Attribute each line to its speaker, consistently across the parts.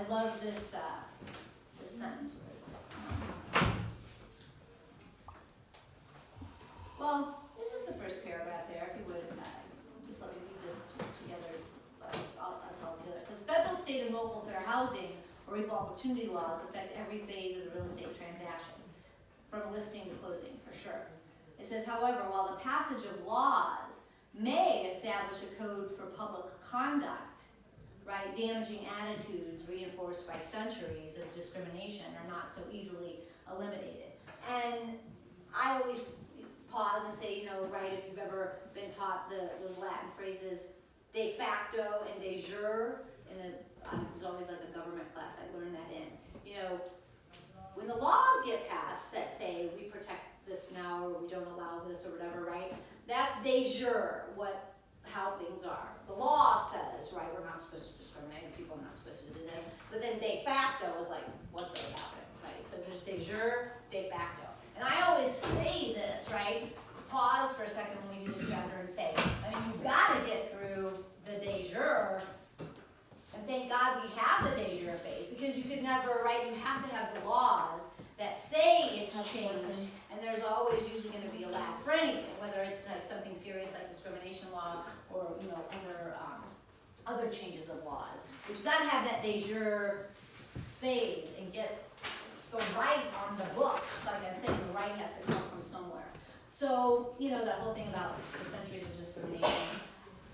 Speaker 1: I love this, this sentence. Where is it? Well, this is the first paragraph there, if you would, just let me read this together, us all together. It says, federal, state, and local fair housing or equal opportunity laws affect every phase of the real estate transaction, from listing to closing, for sure. It says, however, while the passage of laws may establish a code for public conduct, right, damaging attitudes reinforced by centuries of discrimination are not so easily eliminated. And I always pause and say, you know, right, if you've ever been taught those Latin phrases, de facto and de jure, it was always like a government class, I learned that in. You know, when the laws get passed that say we protect this now or we don't allow this or whatever, right, that's de jure, how things are. The law says, right, we're not supposed to discriminate, people are not supposed to do this, but then de facto is like, what's really happening, right? So there's de jure, de facto. And I always say this, right, pause for a second when we do this chapter and say, I mean, you've got to get through the de jure, and thank God we have the de jure phase, because you could never, right, you have to have the laws that say it's changed, and there's always usually going to be a lag for anything, whether it's like something serious like discrimination law or, you know, other changes of laws. But you've got to have that de jure phase and get the right on the books. Like I'm saying, the right has to come from somewhere. So, you know, that whole thing about the centuries of discrimination,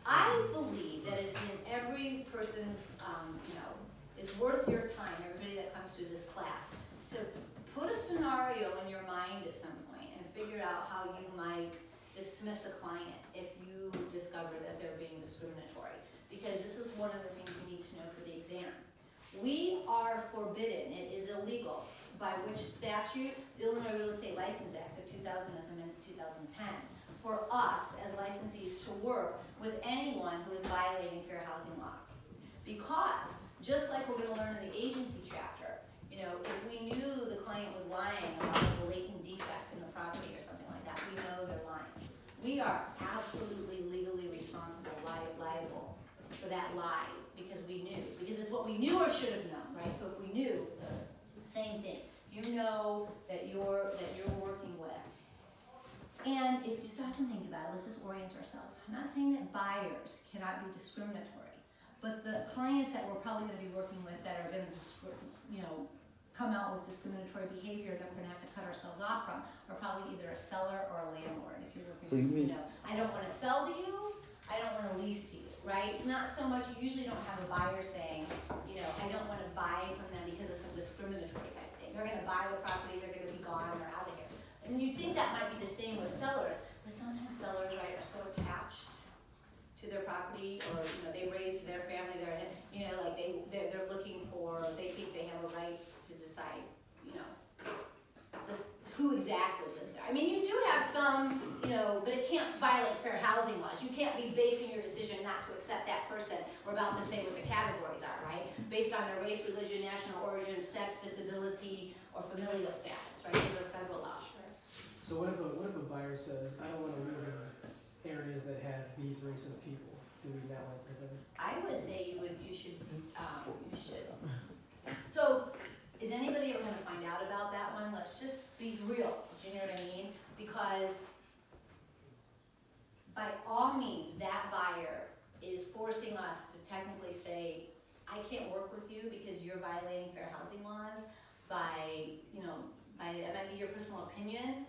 Speaker 1: I believe that it's in every person's, you know, it's worth your time, everybody that comes through this class, to put a scenario in your mind at some point and figure out how you might dismiss a client if you discover that they're being discriminatory. Because this is one of the things you need to know for the exam. We are forbidden, it is illegal, by which statute? The Illinois Real Estate License Act of 2000 as amended 2010, for us as licensees to work with anyone who is violating fair housing laws. Because, just like we're going to learn in the agency chapter, you know, if we knew the client was lying about a latent defect in the property or something like that, we know they're lying. We are absolutely legally responsible, liable for that lie, because we knew. Because it's what we knew or should have known, right? So if we knew, same thing. You know that you're working with. And if you stop and think about it, let's just orient ourselves. I'm not saying that buyers cannot be discriminatory, but the clients that we're probably going to be working with that are going to, you know, come out with discriminatory behavior that we're going to have to cut ourselves off from are probably either a seller or a landlord. If you're working,
Speaker 2: so you
Speaker 1: know, I don't want to sell to you, I don't want to lease to you, right? Not so much. You usually don't have a buyer saying, you know, I don't want to buy from them because of some discriminatory type thing. They're going to buy the property, they're going to be gone, they're out of here. And you'd think that might be the same with sellers, but sometimes sellers, right, are so attached to their property, or, you know, they raised their family, you know, like they're looking for, they think they have a right to decide, you know, who exactly lives there. I mean, you do have some, you know, but it can't violate fair housing laws. You can't be basing your decision not to accept that person. We're about to say what the categories are, right? Based on their race, religion, national origin, sex, disability, or familial status, right? These are federal laws.
Speaker 3: So what if a buyer says, I don't want to live in areas that have these race of people? Do we not work with them?
Speaker 1: I would say you should. So, is anybody ever going to find out about that one? Let's just be real. Do you know what I mean? Because by all means, that buyer is forcing us to technically say, I can't work with you because you're violating fair housing laws by, you know, it might be your personal opinion.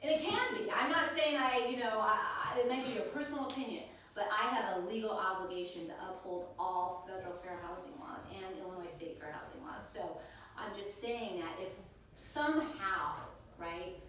Speaker 1: And it can be. I'm not saying it might be your personal opinion, but I have a legal obligation to uphold all federal fair housing laws and Illinois state fair housing laws. So I'm just saying that if somehow, right,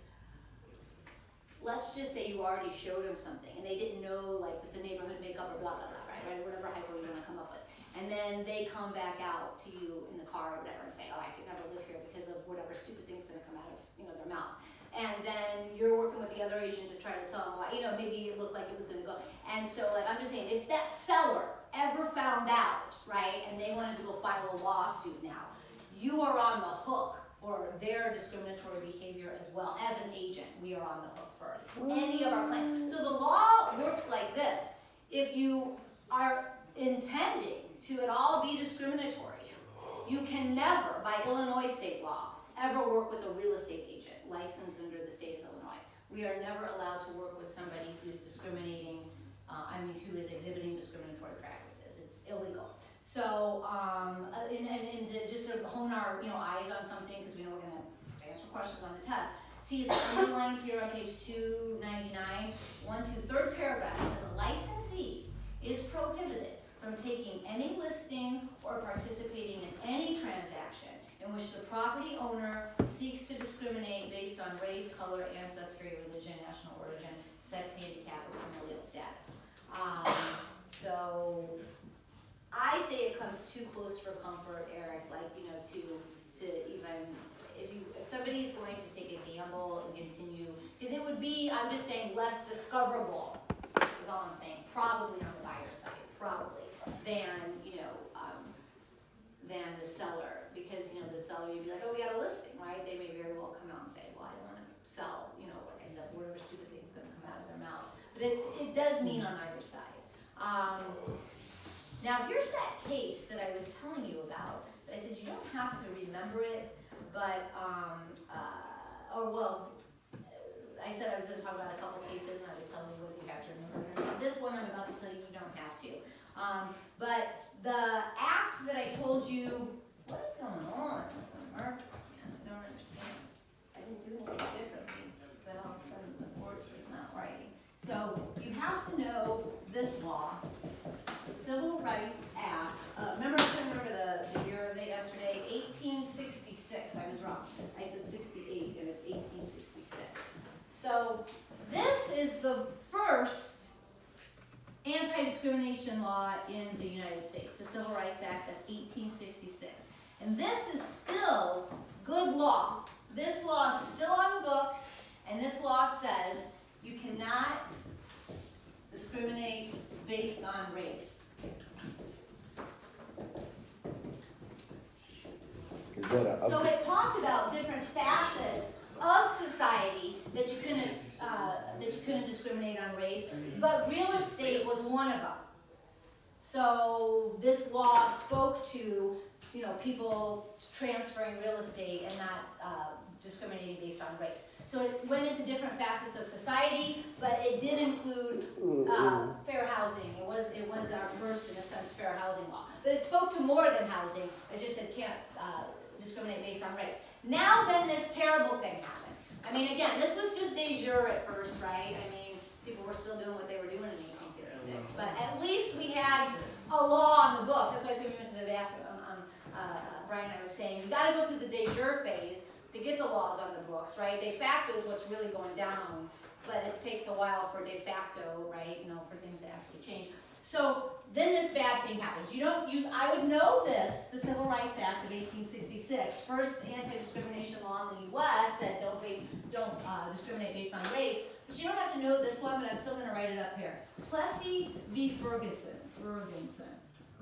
Speaker 1: let's just say you already showed them something and they didn't know, like, the neighborhood makeup or blah, blah, blah, right, or whatever hypo you want to come up with. And then they come back out to you in the car or whatever and say, oh, I could never live here because of whatever stupid thing's going to come out of, you know, their mouth. And then you're working with the other agent to try to tell them why, you know, maybe it looked like it was going to go. And so, like, I'm just saying, if that seller ever found out, right, and they wanted to go file a lawsuit now, you are on the hook for their discriminatory behavior as well. As an agent, we are on the hook for any of our clients. So the law works like this. If you are intending to at all be discriminatory, You can never, by Illinois state law, ever work with a real estate agent licensed under the state of Illinois. We are never allowed to work with somebody who's discriminating, who is exhibiting discriminatory practices. It's illegal. So, and to just sort of hone our, eyes on something, because we know we're gonna answer questions on the test. See, it's underlined here on page 299, 3rd paragraph. It says a licensee is prohibited from taking any listing or participating in any transaction in which the property owner seeks to discriminate based on race, color, ancestry, religion, national origin, sex, handicap, or familial status. So I say it comes too close for comfort, Eric, to even, if somebody's going to take a gamble and continue, because it would be, I'm just saying, less discoverable, is all I'm saying, probably on the buyer's side, probably, than the seller, because, the seller, you'd be like, oh, we got a listing, right? They may very well come out and say, well, I don't want to sell, like I said, whatever stupid thing's gonna come out of their mouth. But it does mean on either side. Now, here's that case that I was telling you about. I said you don't have to remember it, but, I said I was going to talk about a couple cases and I would tell you whether you have to remember it. This one I'm about to tell you, you don't have to. But the act that I told you, what is going on with my markers? Man, I don't understand. I didn't do anything differently, but all of a sudden the board's not writing. So you have to know this law, the Civil Rights Act. Remember, I couldn't remember the year of it yesterday, 1866. I was wrong. I said 68 and it's 1866. So this is the first anti-discrimination law in the United States, the Civil Rights Act of 1866. And this is still good law. This law is still on the books, and this law says you cannot discriminate based on race. So it talked about different facets of society that you couldn't discriminate on race, but real estate was one of them. So this law spoke to people transferring real estate and not discriminating based on race. So it went into different facets of society, but it did include fair housing. It was our first, in a sense, fair housing law. But it spoke to more than housing. It just said can't discriminate based on race. Now then this terrible thing happened. I mean, again, this was just de jure at first, right? I mean, people were still doing what they were doing in 1866. But at least we had a law on the books. That's why I said we mentioned the back, Brian and I was saying, you gotta go through the de jure phase to get the laws on the books, right? De facto is what's really going down, but it takes a while for de facto, right? For things to actually change. So then this bad thing happens. I would know this, the Civil Rights Act of 1866, first anti-discrimination law in the U.S. said don't discriminate based on race, but you don't have to know this one, but I'm still going to write it up here. Plessy v. Ferguson.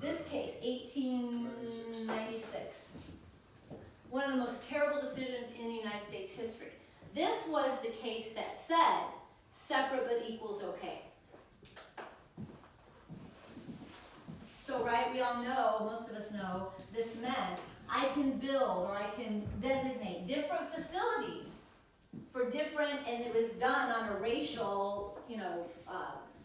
Speaker 1: This case, 1896. One of the most terrible decisions in the United States history. This was the case that said separate but equals okay. So, right, we all know, most of us know, this meant I can build or I can designate different facilities for different, and it was done on a racial,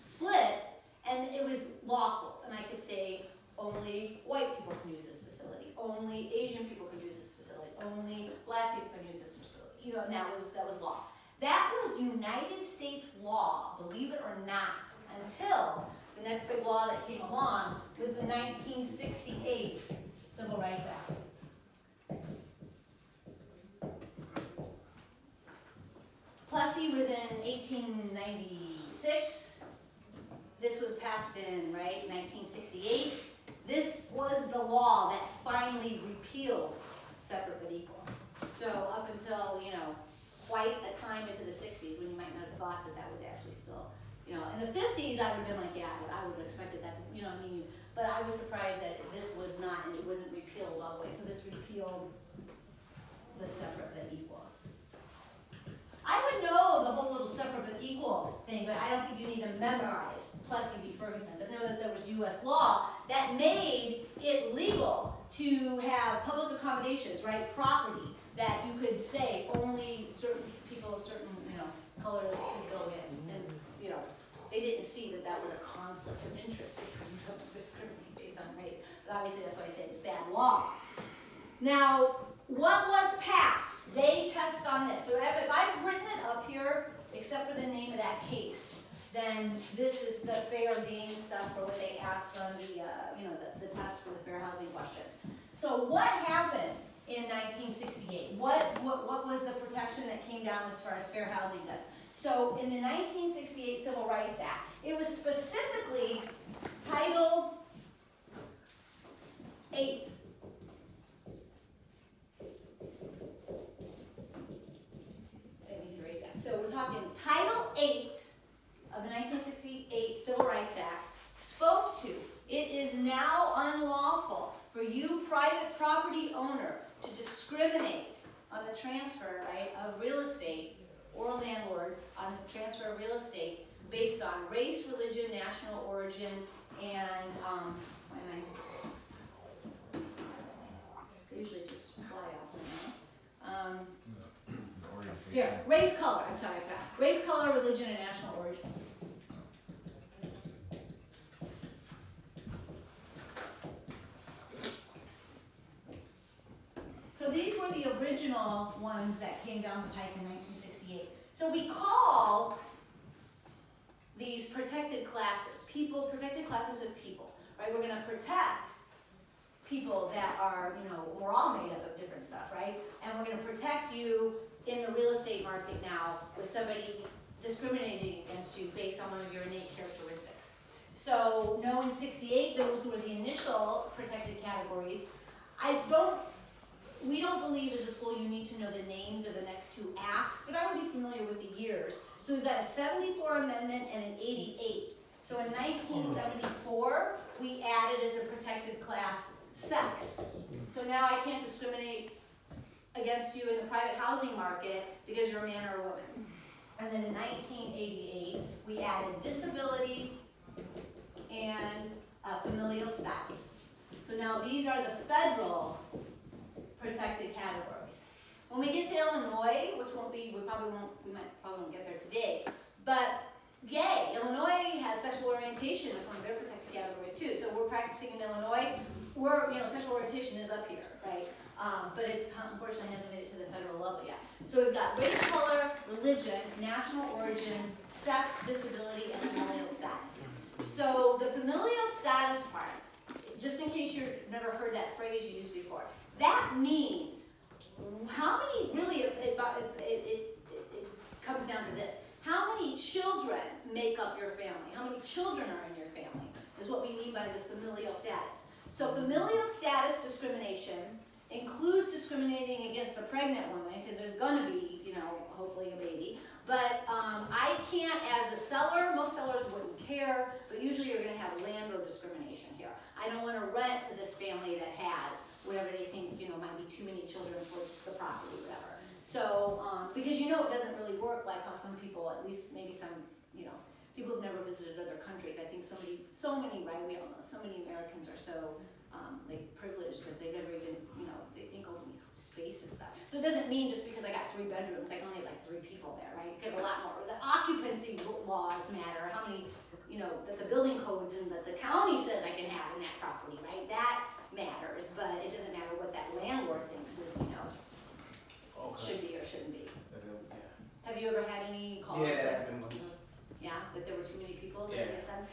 Speaker 1: split, and it was lawful. And I could say only white people can use this facility, only Asian people can use this facility, only black people can use this facility. And that was law. That was United States law, believe it or not, until the next big law that came along was the 1968 Civil Rights Act. Plessy was in 1896. This was passed in, 1968. This was the law that finally repealed separate but equal. So up until, quite a time into the 60s, when you might not have thought that was actually still, in the 50s, I would have been like, yeah, I would have expected that to, but I was surprised that this was not, and it wasn't repealed all the way. So this repealed the separate but equal. I would know the whole little separate but equal thing, but I don't think you need to memorize Plessy v. Ferguson, but know that there was U.S. law that made it legal to have public accommodations, right, property, that you could say only certain people of certain, color could go in, and, they didn't see that that was a conflict of interest, they said you don't discriminate based on race, but obviously that's why I say it's bad law. Now, what was passed? They test on this, so if I've written it up here, except for the name of that case, then this is the fair game stuff for what they asked on the test for the fair housing questions. So what happened in 1968? What was the protection that came down as far as fair housing does? So in the 1968 Civil Rights Act, it was specifically Title 8. I need to erase that. So we're talking Title 8 of the 1968 Civil Rights Act spoke to, it is now unlawful for you, private property owner, to discriminate on the transfer, right, of real estate, or landlord, on the transfer of real estate based on race, religion, national origin, and, they usually just fly off, here, race, color, I'm sorry, I forgot. Race, color, religion, and national origin. So these were the original ones that came down the pike in 1968. So we call these protected classes, protected classes of people, right? We're gonna protect people that are, we're all made up of different stuff, right? And we're gonna protect you in the real estate market now with somebody discriminating against you based on one of your innate characteristics. So, no, in 68, those were the initial protected categories. We don't believe as a school you need to know the names of the next two acts, but I would be familiar with the years. So we've got a 74 amendment and an 88. So in 1974, we added as a protected class sex. So now I can't discriminate against you in the private housing market because you're a man or a woman. And then in 1988, we added disability and familial status. So now these are the federal protected categories. When we get to Illinois, which we might probably won't get there today, but gay, Illinois has sexual orientation as one of their protected categories too. So we're practicing in Illinois. Sexual orientation is up here, right? But it's unfortunately hasn't made it to the federal level yet. So we've got race, color, religion, national origin, sex, disability, and familial status. So the familial status part, just in case you've never heard that phrase used before, that means how many, really, it comes down to this. How many children make up your family? How many children are in your family is what we mean by the familial status. So familial status discrimination includes discriminating against a pregnant woman, because there's gonna be, hopefully a baby. But I can't, as a seller, most sellers wouldn't care, but usually you're gonna have landlord discrimination here. I don't wanna rent to this family that has whatever they think, might be too many children for the property, whatever. So, because it doesn't really work like how some people, at least maybe some, people who've never visited other countries, I think so many, right, we don't know, so many Americans are so, privileged that they've never even, they think, oh, we have space and stuff. So it doesn't mean just because I got 3 bedrooms, I can only have 3 people there, right? You could have a lot more. The occupancy laws matter, how many, that the building codes and the county says I can have in that property, right? That matters, but it doesn't matter what that landlord thinks is, should be or shouldn't be. Have you ever had any calls?
Speaker 2: Yeah, it happened once.
Speaker 1: Yeah, that there were too many people,
Speaker 2: Yeah.
Speaker 1: like I said?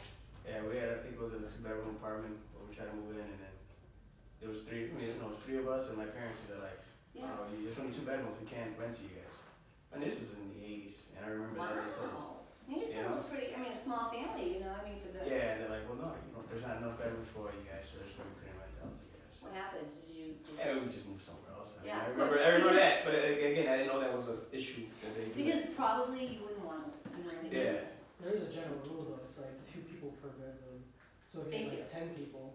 Speaker 2: Yeah, we had, I think it was a 2-bedroom apartment, where we tried to move in, and then there was 3, it was 3 of us, and my parents said, like,
Speaker 1: Yeah.
Speaker 2: there's only 2 bedrooms, we can't rent to you guys. And this is in the 80s, and I remember that they told us.
Speaker 1: Wow. And you're still a pretty, a small family, for the.
Speaker 2: Yeah, they're like, well, no, there's not enough bedrooms for you guys, so there's why we couldn't rent out to you guys.
Speaker 1: What happens?
Speaker 2: Yeah, we just moved somewhere else.
Speaker 1: Yeah,
Speaker 2: I
Speaker 1: of course.
Speaker 2: remember that, but again, I didn't know that was an issue that they.
Speaker 1: Because probably you wouldn't want to,
Speaker 2: Yeah.
Speaker 3: There is a general rule though, it's like 2 people per bedroom. So if you
Speaker 1: Thank
Speaker 3: have like 10 people,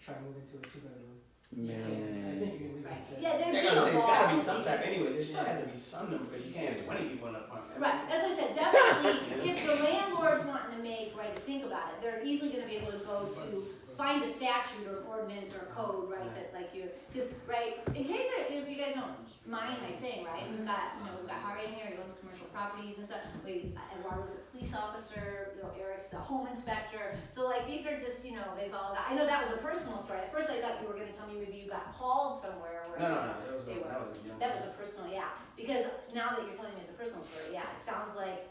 Speaker 3: try to move into a 2-bedroom. I think you can leave it
Speaker 1: Right.
Speaker 3: safe.
Speaker 1: Yeah, there'd be
Speaker 2: Because
Speaker 1: a
Speaker 2: there's
Speaker 1: law.
Speaker 2: gotta be some type anyway, there should have to be some number, because you can't have 20 people in an apartment.
Speaker 1: Right, as I said, definitely, if the landlord's wanting to make, right, us think about it, they're easily gonna be able to go to find a statute or ordinance or code, right, that like you, cause, right, in case, if you guys don't mind my saying, right, we've got Harry in here, he owns commercial properties and stuff, Eduardo's a police officer, Eric's a home inspector, so like, these are just, they've all got, I know that was a personal story, at first I thought you were gonna tell me maybe you got called somewhere where.
Speaker 2: No,
Speaker 1: They were.
Speaker 2: that was a young.
Speaker 1: That was a personal, yeah, because now that you're telling me it's a personal story, yeah, it sounds like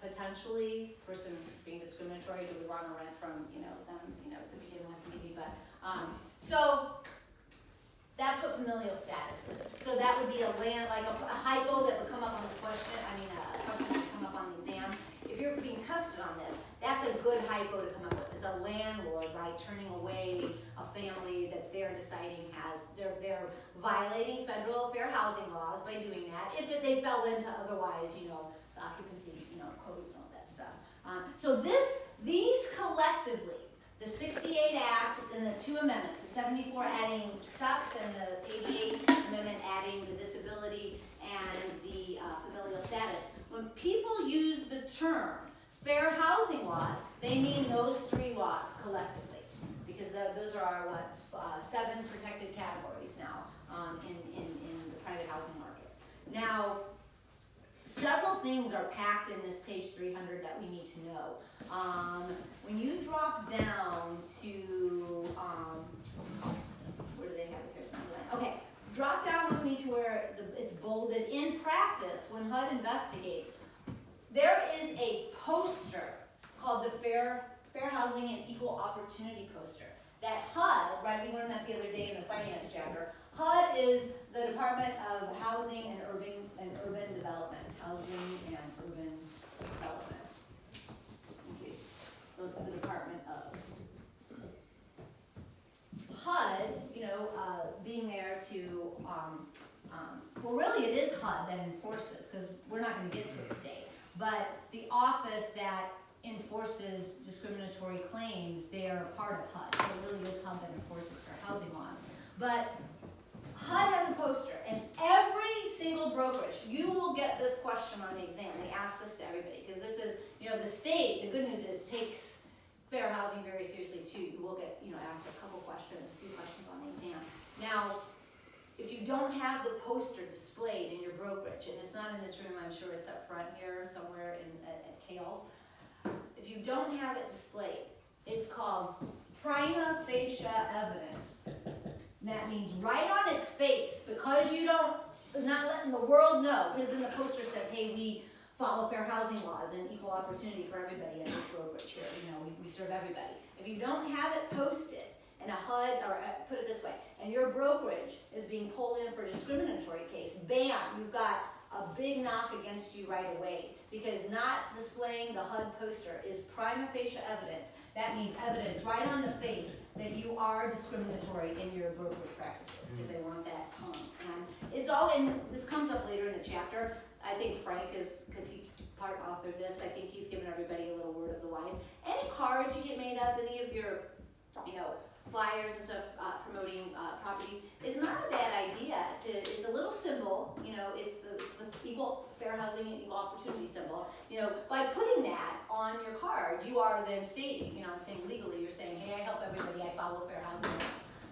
Speaker 1: potentially person being discriminatory, do we wanna rent from, them, to begin with maybe, but, so, that's what familial status is. So that would be a hypo that would come up on the question, a question that would come up on the exam. If you're being tested on this, that's a good hypo to come up with. It's a landlord, right, turning away a family that they're deciding they're violating federal fair housing laws by doing that. If they fell into otherwise, the occupancy, codes and all that stuff. So these collectively, the 68 Act and the two amendments, the 74 adding SUCS and the 88 amendment adding the disability and the familial status. When people use the terms fair housing laws, they mean those three laws collectively, because those are our 7 protected categories now in the private housing market. Now, several things are packed in this page 300 that we need to know. When you drop down to, where do they have it here? Okay, drop down with me to where it's bolded. In practice, when HUD investigates, there is a poster called the Fair Housing and Equal Opportunity poster. That HUD, right, we learned that the other day in the finance chapter. HUD is the Department of Housing and Urban Development. Housing and Urban Development. Okay. So it's the Department of HUD, being there to, well, really it is HUD that enforces, because we're not going to get to it today, but the office that enforces discriminatory claims, they are part of HUD, so it really is HUD that enforces fair housing laws. But HUD has a poster, and every single brokerage, you will get this question on the exam. They ask this to everybody, because this is, the state, the good news is, takes fair housing very seriously too. You will get, asked a couple questions, a few questions on the exam. Now, if you don't have the poster displayed in your brokerage, and it's not in this room, I'm sure it's up front here somewhere at Kale. If you don't have it displayed, it's called prima facie evidence. And that means right on its face, because not letting the world know, because then the poster says, hey, we follow fair housing laws and equal opportunity for everybody in this brokerage here. We serve everybody. If you don't have it posted, and a HUD, or put it this way, and your brokerage is being pulled in for a discriminatory case, bam, you've got a big knock against you right away, because not displaying the HUD poster is prima facie evidence. That means evidence right on the face that you are discriminatory in your brokerage practices, because they want that hung. And it's all in, this comes up later in the chapter. I think Frank is, because he part authored this, I think he's given everybody a little word of the wise. Any cards you get made up, any of your, flyers and stuff promoting properties, it's not a bad idea. It's a little symbol, it's the equal fair housing and equal opportunity symbol. By putting that on your card, you are then stating, I'm saying legally, you're saying, hey, I help everybody, I follow fair housing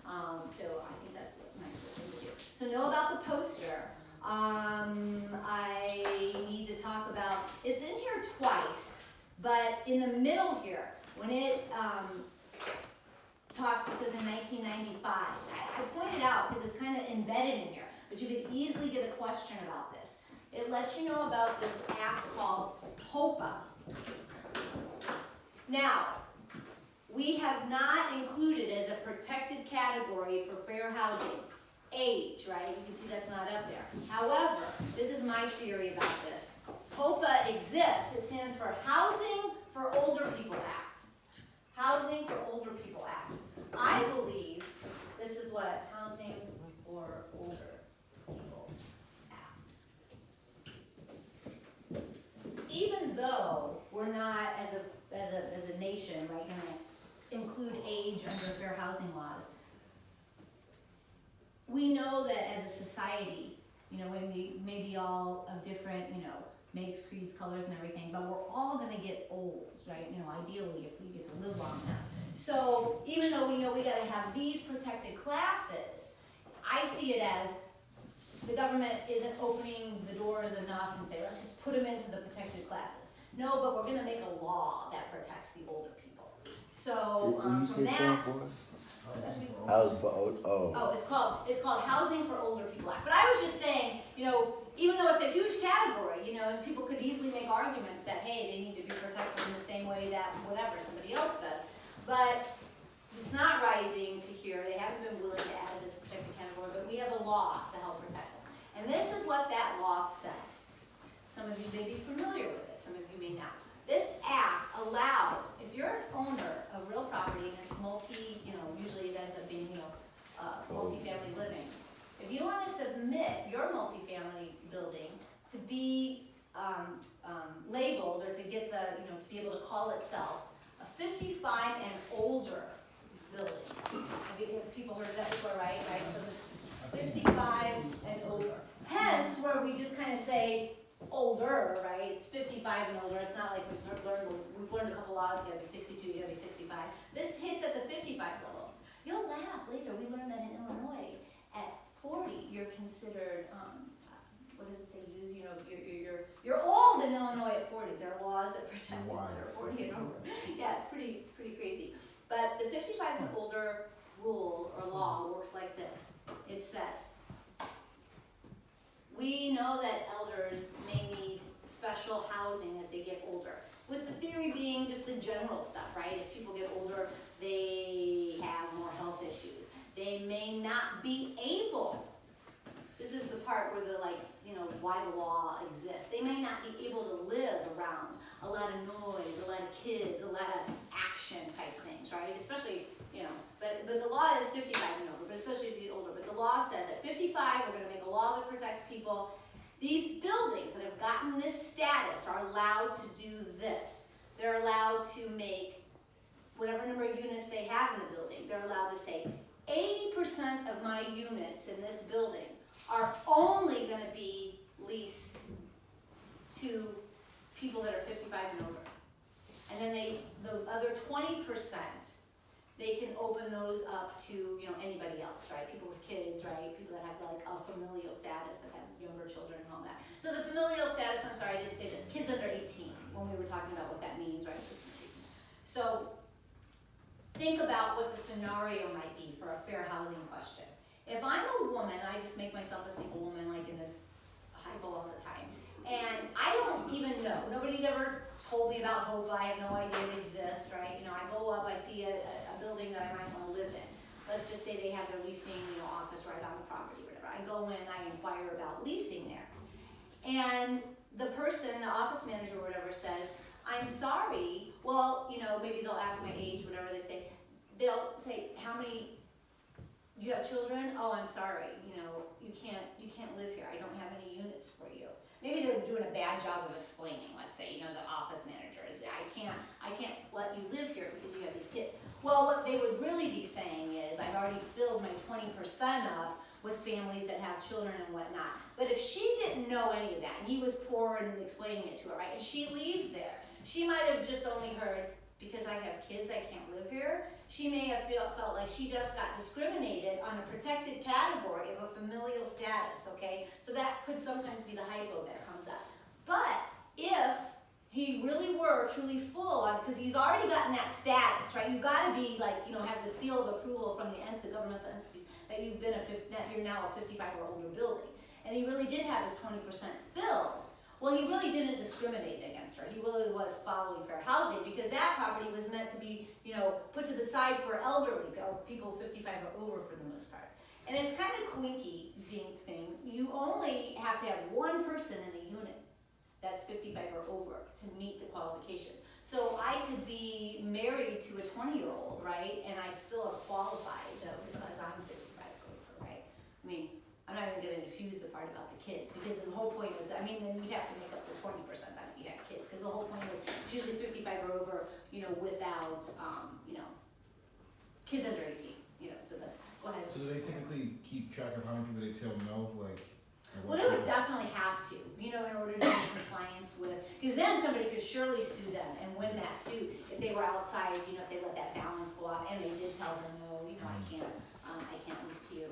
Speaker 1: laws. So I think that's a nice little thing to do. So know about the poster. I need to talk about, it's in here twice, but in the middle here, when it talks, it says in 1995. I pointed out because it's kind of embedded in here, but you could easily get a question about this. It lets you know about this act called HOPA. Now, we have not included as a protected category for fair housing age, right? You can see that's not up there. However, this is my theory about this. HOPA exists. It stands for Housing for Older People Act. Housing for Older People Act. I believe this is what Housing for Older People Act. Even though we're not, as a nation, right, going to include age under fair housing laws, we know that as a society, you know, we may be all of different, you know, makes, creeds, colors and everything, but we're all gonna get old, right? You know, ideally, if we get to live long enough. So even though we know we gotta have these protected classes, I see it as the government isn't opening the doors enough and say, let's just put them into the protected classes. No, but we're gonna make a law that protects the older people. So,
Speaker 4: Did you
Speaker 1: from
Speaker 4: say
Speaker 1: that.
Speaker 4: for?
Speaker 1: That's what-
Speaker 4: House for old, oh.
Speaker 1: Oh, it's called Housing for Older People Act. But I was just saying, you know, even though it's a huge category, you know, and people could easily make arguments that, hey, they need to be protected in the same way that whatever somebody else does. But it's not rising to here. They haven't been willing to add this protected category, but we have a law to help protect them. And this is what that law says. Some of you may be familiar with it, some of you may not. This act allows, if you're an owner of real property and it's you know, usually it ends up being, you know, multifamily living. If you want to submit your multifamily building to be labeled or to get the, you know, to be able to call itself a 55 and older building. Have people heard of that before, right? So it's 55 and older. Hence, where we just kind of say older, right? It's 55 and older. It's not like we've learned a couple laws. You gotta be 62, you gotta be 65. This hits at the 55 level. You'll laugh later. We learned that in Illinois. At 40, you're considered what is it they use? You know, you're old in Illinois at 40. There are laws that protect people that are 40 and over. Yeah, it's pretty crazy. But the 55 and older rule or law works like this. It says, we know that elders may need special housing as they get older. With the theory being just the general stuff, right? As people get older, they have more health issues. They may not be able, this is the part where why the law exists. They may not be able to live around a lot of noise, a lot of kids, a lot of action type things, right? Especially, you know, but the law is 55 and over, but especially as you get older. But the law says at 55, we're gonna make a law that protects people. These buildings that have gotten this status are allowed to do this. They're allowed to make whatever number of units they have in the building. They're allowed to say, 80% of my units in this building are only gonna be leased to people that are 55 and over. And then the other 20%, they can open those up to, you know, anybody else, right? People with kids, right? People that have like a familial status, that have younger children and all that. So the familial status, I'm sorry, I didn't say this, kids under 18, when we were talking about what that means, right? So think about what the scenario might be for a fair housing question. If I'm a woman, I just make myself a single woman like in this hypo all the time, and I don't even know, nobody's ever told me about HOPA, I have no idea it exists, right? You know, I go up, I see a building that I might want to live in. Let's just say they have their leasing, you know, office right on the property, whatever. I go in, I inquire about leasing there. And the person, the office manager or whatever says, I'm sorry, well, you know, maybe they'll ask my age, whatever they say. They'll say, how many, you have children? Oh, I'm sorry, you know, you can't live here. I don't have any units for you. Maybe they're doing a bad job of explaining, let's say, you know, the office managers, I can't let you live here because you have these kids. Well, what they would really be saying is, I've already filled my 20% up with families that have children and whatnot. But if she didn't know any of that, and he was poor and explaining it to her, right, and she leaves there, she might have just only heard, because I have kids, I can't live here. She may have felt like she just got discriminated on a protected category of a familial status, okay? So that could sometimes be the hypo that comes up. But if he really were truly full on, because he's already gotten that status, right? You've got to be like, you know, have the seal of approval from the governmental entities that that you're now a 55 or older building. And he really did have his 20% filled. Well, he really didn't discriminate against her. He really was following fair housing because that property was meant to be, you know, put to the side for elderly people 55 or over for the most part. And it's kind of quinky dink thing. You only have to have one person in the unit that's 55 or over to meet the qualifications. So I could be married to a 20-year-old, right? And I still have qualified though because I'm 55 over, right? I mean, I'm not even going to diffuse the part about the kids because the whole point is that, I mean, then you'd have to make up the 20% that you have kids because the whole point is it's usually 55 or over, you know, without, you know, kids under 18, you know, so Go ahead.
Speaker 4: So do they typically keep track of how many people they tell no, like? at
Speaker 1: Well,
Speaker 4: what
Speaker 1: they would
Speaker 4: time?
Speaker 1: definitely have to, you know, in order to be in compliance with, because then somebody could surely sue them and win that suit if they were outside, you know, if they let that balance go off and they did tell them, no, you know, I can't lease to you.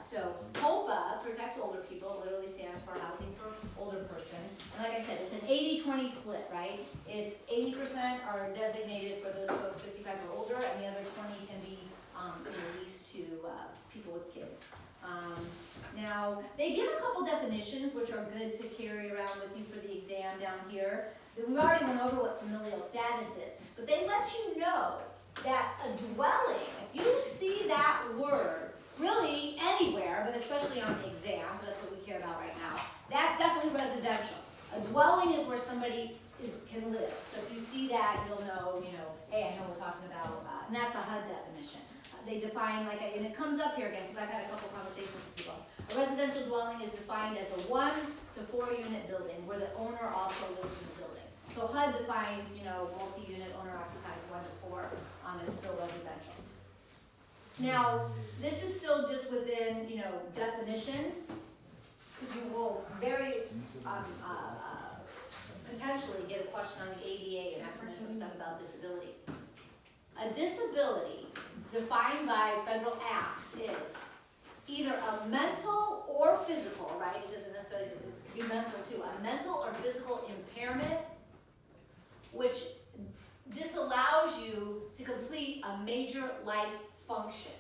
Speaker 1: So HOPA protects older people, literally stands for Housing for Older Persons. And like I said, it's an 80-20 split, right? It's 80% are designated for those folks 55 or older, and the other 20 can be, leased to people with kids. Now, they give a couple definitions which are good to carry around with you for the exam down here. We already went over what familial status is, but they let you know that a dwelling, if you see that word, really anywhere, but especially on the exam, because that's what we care about right now, that's definitely residential. A dwelling is where somebody can live. So if you see that, you'll know, hey, I know we're talking about, and that's a HUD definition. They define, and it comes up here again, because I've had a couple conversations with people. A residential dwelling is defined as a 1 to 4 unit building where the owner also lives in the building. So HUD defines, multi-unit owner occupied 1 to 4, it's still residential. Now, this is still just within, definitions, because you will very potentially get a question on the ADA and have to know some stuff about disability. A disability defined by federal acts is either a mental or physical, right? It doesn't necessarily, it could be mental too. A mental or physical impairment which disallows you to complete a major life function.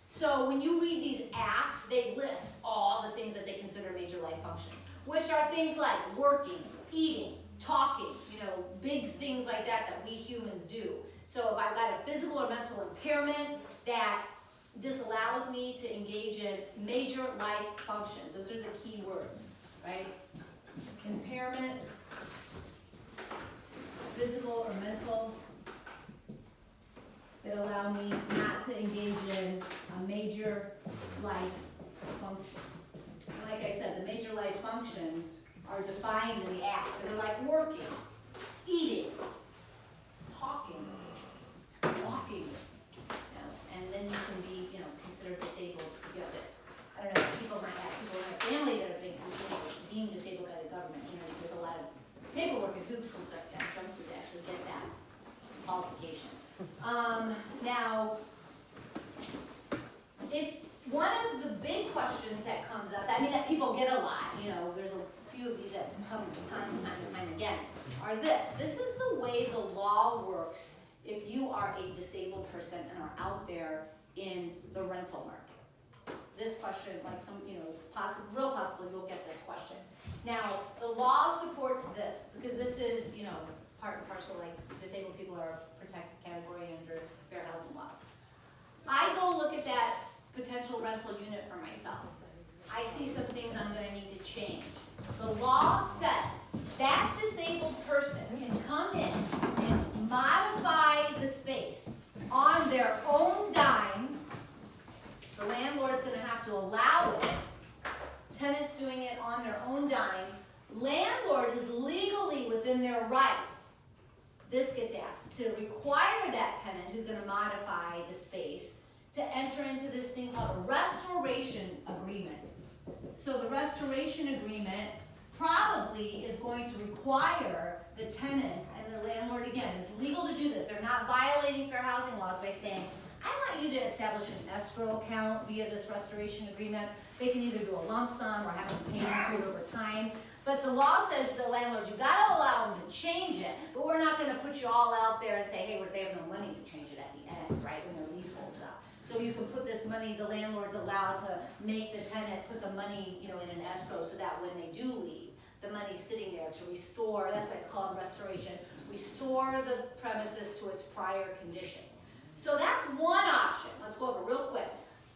Speaker 1: So when you read these acts, they list all the things that they consider major life functions, which are things like working, eating, talking, big things like that we humans do. So if I've got a physical or mental impairment that disallows me to engage in major life functions, those are the key words, right? Impairment, physical or mental, that allow me not to engage in a major life function. And like I said, the major life functions are defined in the act. They're like working, eating, talking, walking, and then you can be, considered disabled. I don't know, people in my family that have been deemed disabled by the government. There's a lot of paperwork and hoops and stuff to jump through to actually get that qualification. Now, if one of the big questions that comes up, that people get a lot, there's a few of these that come time and time again, are this. This is the way the law works if you are a disabled person and are out there in the rental market. This question, it's real possible you'll get this question. Now, the law supports this, because this is, part and parcel, disabled people are a protected category under fair housing laws. I go look at that potential rental unit for myself. I see some things I'm gonna need to change. The law says that disabled person can come in and modify the space on their own dime. The landlord's gonna have to allow it. Tenants doing it on their own dime. Landlord is legally within their right. This gets asked to require that tenant who's going to modify the space to enter into this thing called a restoration agreement. So the restoration agreement probably is going to require the tenants and the landlord, again, it's legal to do this. They're not violating fair housing laws by saying, I want you to establish an escrow account via this restoration agreement. They can either do a lump sum or have them pay into it over time. But the law says to the landlord, you gotta allow them to change it, but we're not gonna put you all out there and say, hey, what if they have no money to change it at the end, right, when their lease holds up. So you can put this money, the landlord's allowed to make the tenant put the money, in an escrow so that when they do leave, the money's sitting there to restore, that's why it's called restoration, restore the premises to its prior condition. So that's one option. Let's go over real quick.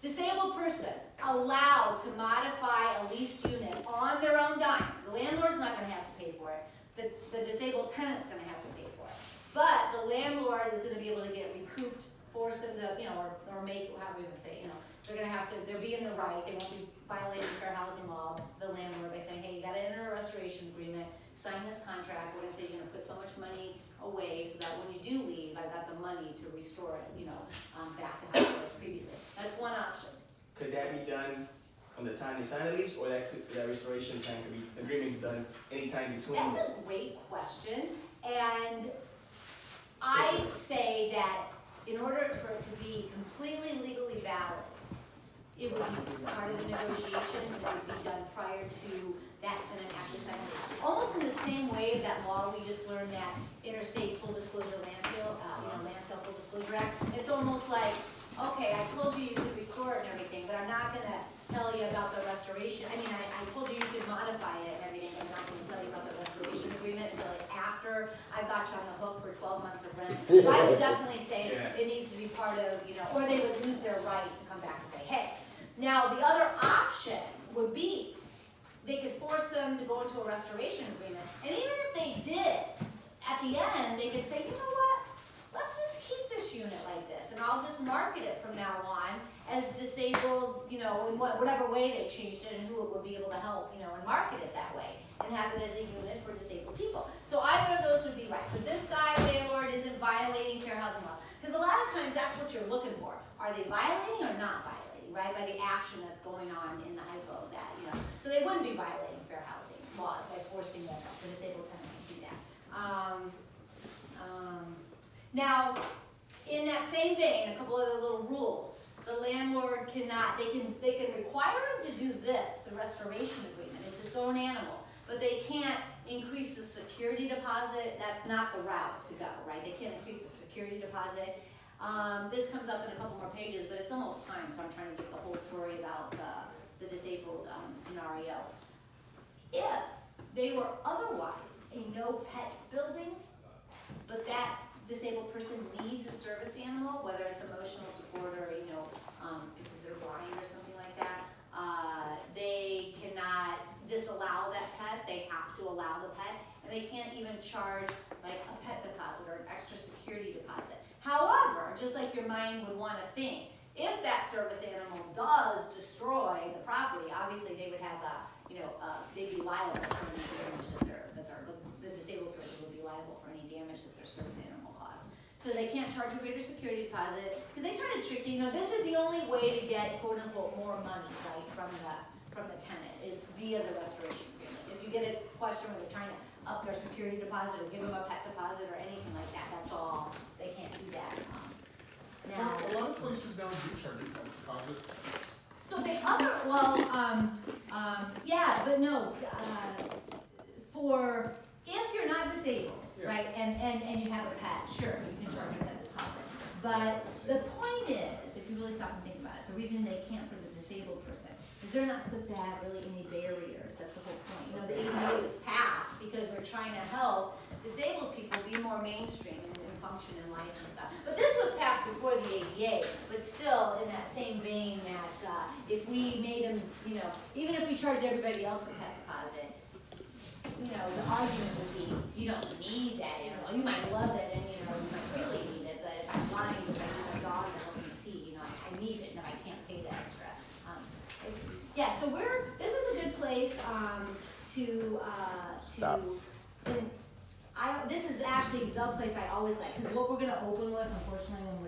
Speaker 1: Disabled person allowed to modify a leased unit on their own dime. The landlord's not going to have to pay for it. The disabled tenant's going to have to pay for it. But the landlord is going to be able to get recouped, force them to, or make, however you would say, they're going to have to, they'll be in the right. They won't be violating fair housing law, the landlord, by saying, hey, you got to enter a restoration agreement, sign this contract. We're going to say you're going to put so much money away so that when you do leave, I got the money to restore it, you know, back to how it was previously. That's one option.
Speaker 2: Could that be done from the time they sign the lease, or that restoration plan could be, agreement be done anytime between?
Speaker 1: That's a great question, and I say that in order for it to be completely legally valid, it would be part of the negotiations, it would be done prior to that tenant actually signing. Almost in the same way of that law we just learned, that interstate full disclosure land sale, land sale full disclosure act. It's almost like, okay, I told you you could restore it and everything, but I'm not gonna tell you about the restoration. I mean, I told you you could modify it and everything, but I'm not gonna tell you about the restoration agreement until after I got you on the hook for 12 months of rent. So I would definitely say it needs to be part of, or they would lose their right to come back and say, hey. Now, the other option would be, they could force them to go into a restoration agreement, and even if they did, at the end, they could say, you know what, let's just keep this unit like this, and I'll just market it from now on as disabled, in whatever way they changed it, and who it would be able to help, and market it that way, and have it as a unit for disabled people. So either of those would be right, but this guy, landlord, isn't violating fair housing laws, because a lot of times that's what you're looking for. Are they violating or not violating? Right, by the action that's going on in the hypo of that, So they wouldn't be violating fair housing laws by forcing the disabled tenants to do that. Now, in that same vein, a couple other little rules. The landlord cannot, they can require him to do this, the restoration agreement, it's its own animal, but they can't increase the security deposit. That's not the route to go, right? They can't increase the security deposit. This comes up in a couple more pages, but it's almost time, so I'm trying to get the whole story about the disabled scenario. If they were otherwise a no-pet building, but that disabled person needs a service animal, whether it's emotional support or, because they're blind or something like that, they cannot disallow that pet. They have to allow the pet, and they can't even charge like a pet deposit or an extra security deposit. However, just like your mind would want to think, if that service animal does destroy the property, obviously they would have they'd be liable for any damage the disabled person would be liable for any damage that their service animal caused. So they can't charge a greater security deposit, because they try to trick you, this is the only way to get quote unquote more money, right, from the tenant, is via the restoration agreement. If you get a question where they're trying to up their security deposit or give them a pet deposit or anything like that, that's all, they can't do that. Now,
Speaker 5: A lot of places now do charge a pet deposit.
Speaker 1: so the other, yeah, but no, for, if you're not disabled,
Speaker 5: Yeah.
Speaker 1: right, and you have a pet, sure, you can charge a pet deposit. But the point is, if you really stop and think about it, the reason they can't for the disabled person is they're not supposed to have really any barriers. That's the whole point. The ADA was passed because we're trying to help disabled people be more mainstream and function in life and stuff. But this was passed before the ADA, but still in that same vein that if we made them, even if we charged everybody else a pet deposit, the argument would be, you don't need that animal. You might love it and, you might really need it, but if I'm blind, if I need a dog that helps me see, I need it and I can't pay the extra. Yeah, so this is a good place
Speaker 6: Stop.
Speaker 1: this is actually the place I always like, because what we're gonna open with, unfortunately, when we're